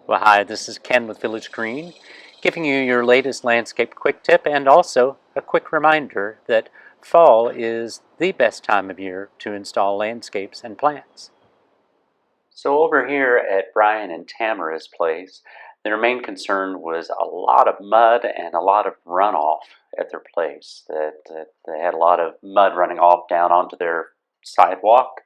Well, hi, this is Ken with Village Green, giving you your latest landscape quick tip and also a quick reminder that fall is the best time of year to install landscapes and plants. So over here at Brian and Tamara's place, their main concern was a lot of mud and a lot of runoff at their place. That they had a lot of mud running off down onto their sidewalk.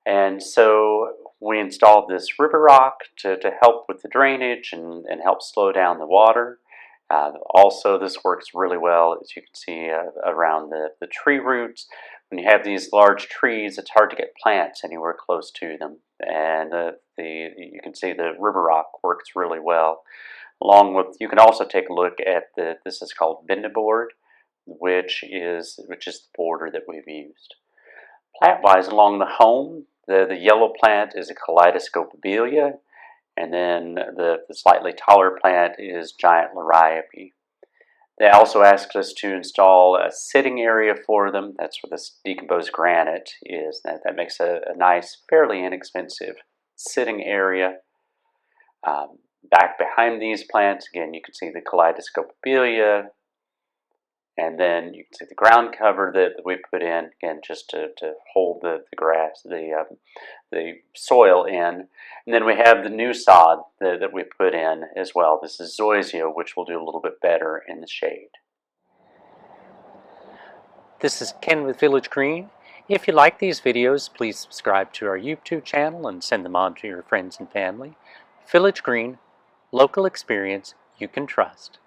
And so we installed this river rock to help with the drainage and help slow down the water. Also, this works really well, as you can see, around the tree roots. When you have these large trees, it's hard to get plants anywhere close to them. And you can see the river rock works really well. Along with, you can also take a look at this is called board, which is the border that we've used. Plant-wise, along the home, the yellow plant is a kaleidoscopelia, and then the slightly taller plant is giant liriope. They also asked us to install a sitting area for them. That's where this decomposed granite is. That makes a nice, fairly inexpensive sitting area. Back behind these plants, again, you can see the kaleidoscopelia, and then you can see the ground cover that we put in, again, just to hold the grass, the soil in. And then we have the new sod that we put in as well. This is zoysia, which will do a little bit better in the shade. This is Ken with Village Green. If you like these videos, please subscribe to our YouTube channel and send them on to your friends and family. Village Green, local experience you can trust.